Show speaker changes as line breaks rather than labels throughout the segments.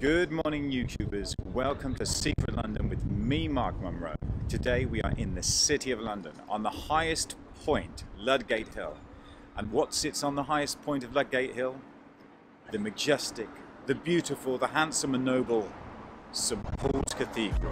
Good morning, YouTubers. Welcome to Secret London with me, Mark Munro. Today we are in the City of London on the highest point, Ludgate Hill. And what sits on the highest point of Ludgate Hill? The majestic, the beautiful, the handsome and noble St. Paul's Cathedral.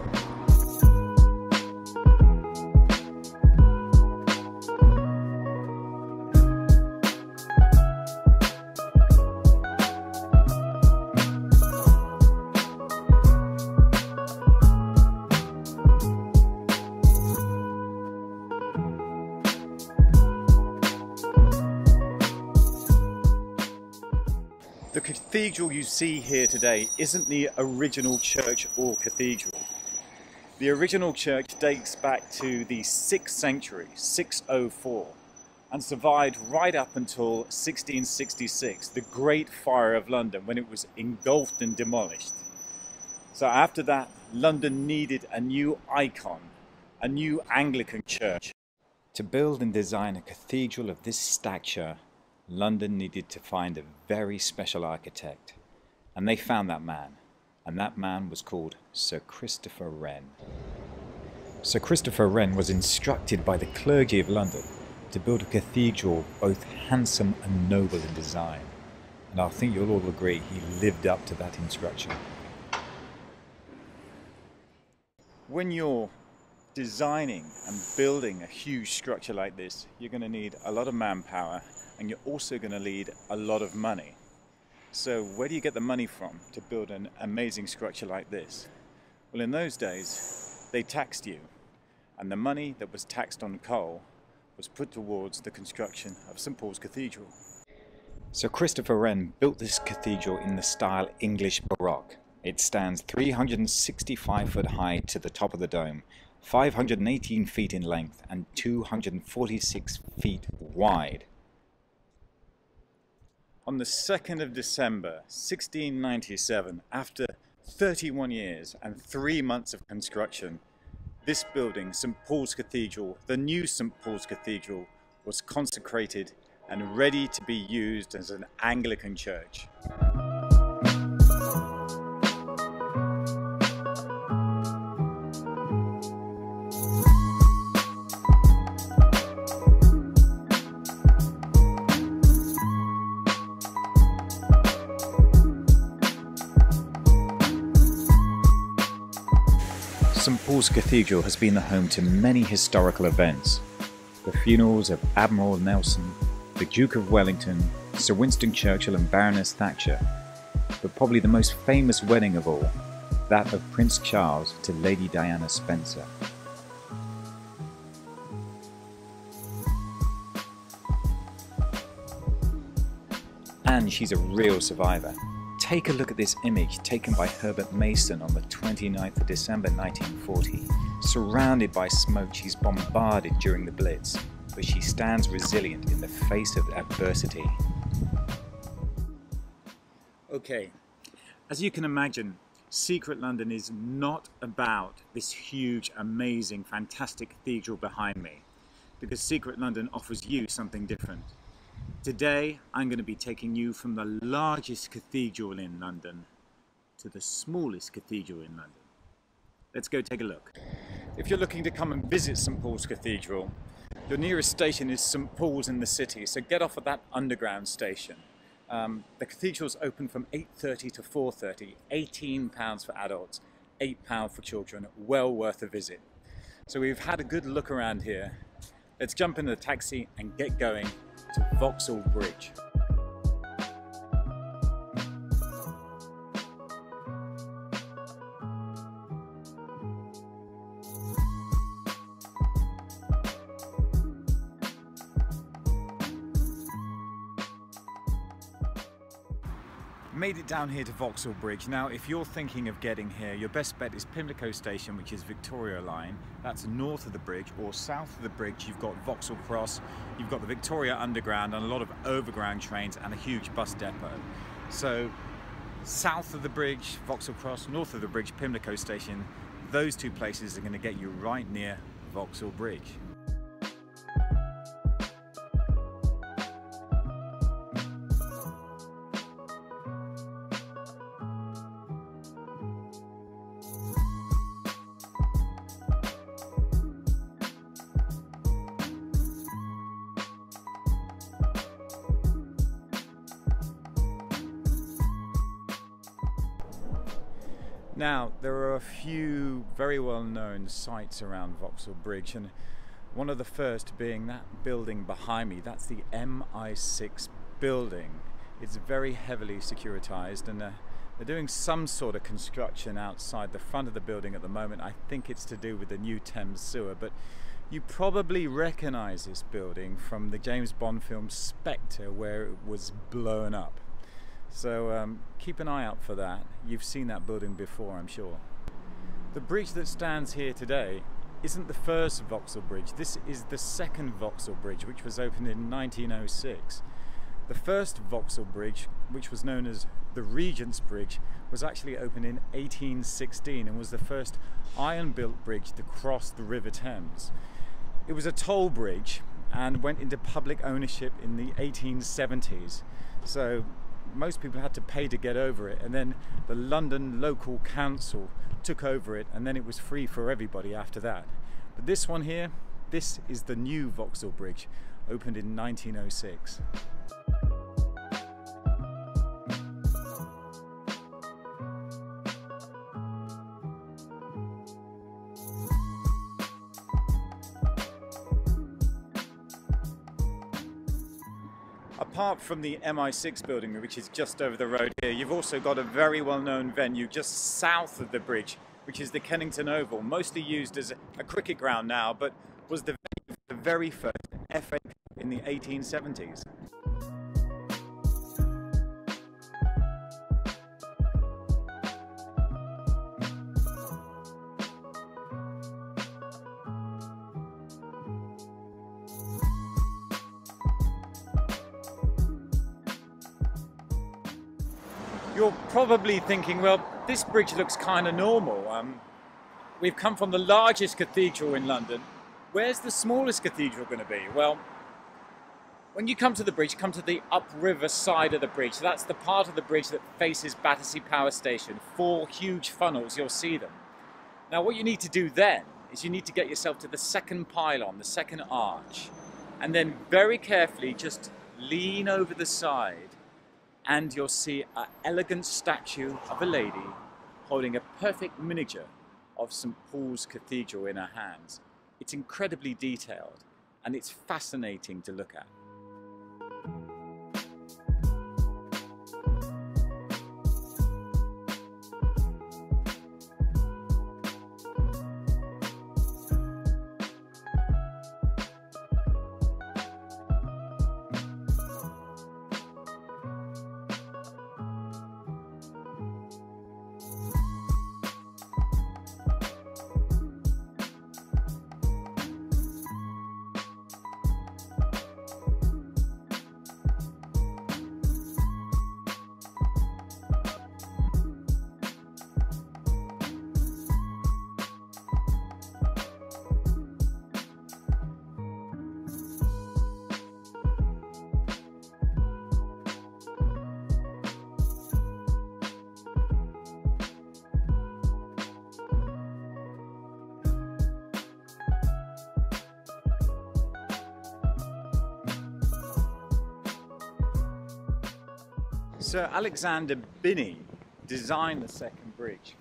The cathedral you see here today isn't the original church or cathedral. The original church dates back to the 6th century, 604, and survived right up until 1666, the Great Fire of London, when it was engulfed and demolished. So after that, London needed a new icon, a new Anglican church. To build and design a cathedral of this stature, London needed to find a very special architect, and they found that man, and that man was called Sir Christopher Wren. Sir Christopher Wren was instructed by the clergy of London to build a cathedral both handsome and noble in design, and I think you'll all agree he lived up to that instruction. When you're designing and building a huge structure like this, you're going to need a lot of manpower, and you're also going to need a lot of money. So where do you get the money from to build an amazing structure like this? Well, in those days, they taxed you, and the money that was taxed on coal was put towards the construction of St. Paul's Cathedral. So Christopher Wren built this cathedral in the style English Baroque. It stands 365 foot high to the top of the dome, 518 feet in length, and 246 feet wide. On the 2nd of December 1697, after 31 years and 3 months of construction, this building, St. Paul's Cathedral, the new St. Paul's Cathedral, was consecrated and ready to be used as an Anglican church. St. Paul's Cathedral has been the home to many historical events. The funerals of Admiral Nelson, the Duke of Wellington, Sir Winston Churchill and Baroness Thatcher, but probably the most famous wedding of all, that of Prince Charles to Lady Diana Spencer. And she's a real survivor. Take a look at this image taken by Herbert Mason on the 29th of December 1940. Surrounded by smoke, she's bombarded during the Blitz, but she stands resilient in the face of adversity. Okay, as you can imagine, Secret London is not about this huge, amazing, fantastic cathedral behind me, because Secret London offers you something different. Today, I'm going to be taking you from the largest cathedral in London to the smallest cathedral in London. Let's go take a look. If you're looking to come and visit St. Paul's Cathedral, your nearest station is St. Paul's in the city, so get off at that underground station. The cathedral's open from 8:30 to 4:30, £18 for adults, £8 for children, well worth a visit. So we've had a good look around here. Let's jump in the taxi and get going to Vauxhall Bridge. Made it down here to Vauxhall Bridge. Now, if you're thinking of getting here, your best bet is Pimlico Station, which is Victoria Line. That's north of the bridge, or south of the bridge, you've got Vauxhall Cross, you've got the Victoria Underground and a lot of overground trains and a huge bus depot. So, south of the bridge, Vauxhall Cross, north of the bridge, Pimlico Station, those two places are going to get you right near Vauxhall Bridge. Now, there are a few very well-known sites around Vauxhall Bridge, and one of the first being that building behind me. That's the MI6 building. It's very heavily securitized, and they're doing some sort of construction outside the front of the building at the moment. I think it's to do with the new Thames sewer, but you probably recognize this building from the James Bond film Spectre, where it was blown up. So keep an eye out for that. You've seen that building before, I'm sure. The bridge that stands here today isn't the first Vauxhall Bridge. This is the second Vauxhall Bridge, which was opened in 1906. The first Vauxhall Bridge, which was known as the Regent's Bridge, was actually opened in 1816 and was the first iron-built bridge to cross the River Thames. It was a toll bridge and went into public ownership in the 1870s. So most people had to pay to get over it, and then the London local council took over it, and then it was free for everybody after that. But this one here, this is the new Vauxhall Bridge, opened in 1906. Apart from the MI6 building, which is just over the road here, you've also got a very well-known venue just south of the bridge, which is the Kennington Oval, mostly used as a cricket ground now, but was the venue for the very first FA Cup in the 1870s. You're probably thinking, well, this bridge looks kind of normal. We've come from the largest cathedral in London. Where's the smallest cathedral going to be? Well, when you come to the bridge, come to the upriver side of the bridge. That's the part of the bridge that faces Battersea Power Station. 4 huge funnels, you'll see them. Now, what you need to do then is you need to get yourself to the second pylon, the second arch, and then very carefully just lean over the side, and you'll see an elegant statue of a lady holding a perfect miniature of St. Paul's Cathedral in her hands. It's incredibly detailed, and it's fascinating to look at. Sir Alexander Binney designed the second bridge,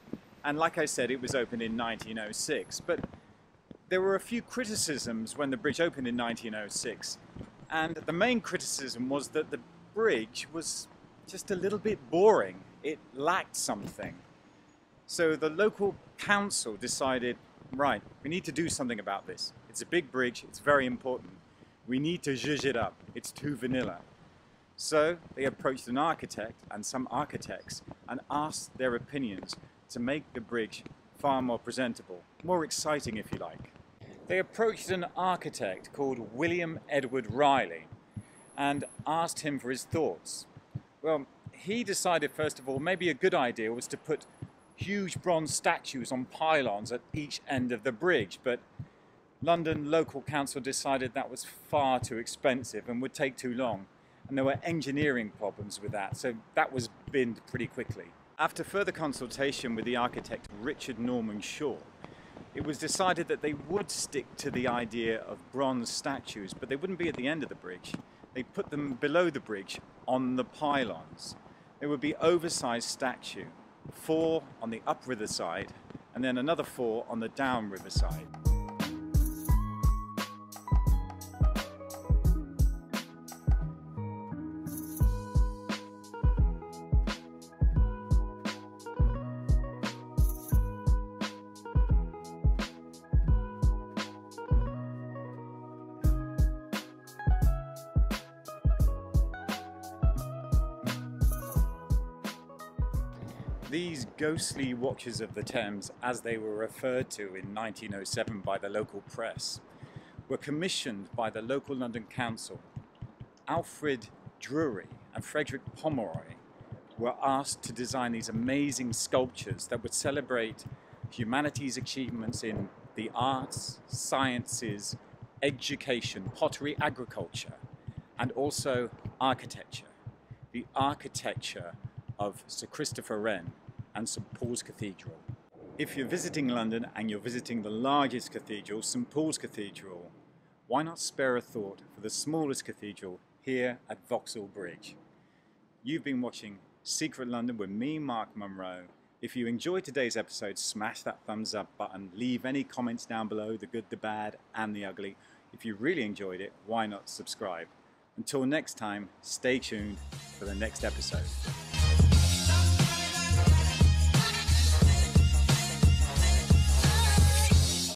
and like I said, it was opened in 1906, but there were a few criticisms when the bridge opened in 1906, and the main criticism was that the bridge was just a little bit boring. It lacked something. So the local council decided, right, we need to do something about this. It's a big bridge, it's very important. We need to zhuzh it up, it's too vanilla. So they approached an architect and some architects and asked their opinions to make the bridge far more presentable, more exciting if you like. They approached an architect called William Edward Riley and asked him for his thoughts. Well, he decided first of all maybe a good idea was to put huge bronze statues on pylons at each end of the bridge, but London local council decided that was far too expensive and would take too long. And there were engineering problems with that, so that was binned pretty quickly. After further consultation with the architect Richard Norman Shaw, it was decided that they would stick to the idea of bronze statues, but they wouldn't be at the end of the bridge. They put them below the bridge on the pylons. They would be oversized statue, 4 on the upriver side, and then another 4 on the downriver side. These ghostly watchers of the Thames, as they were referred to in 1907 by the local press, were commissioned by the local London Council. Alfred Drury and Frederick Pomeroy were asked to design these amazing sculptures that would celebrate humanity's achievements in the arts, sciences, education, pottery, agriculture, and also architecture. The architecture of Sir Christopher Wren and St Paul's Cathedral. If you're visiting London and you're visiting the largest cathedral, St Paul's Cathedral, why not spare a thought for the smallest cathedral here at Vauxhall Bridge? You've been watching Secret London with me, Mark Munro. If you enjoyed today's episode, smash that thumbs up button, leave any comments down below, the good, the bad and the ugly. If you really enjoyed it, why not subscribe? Until next time, stay tuned for the next episode.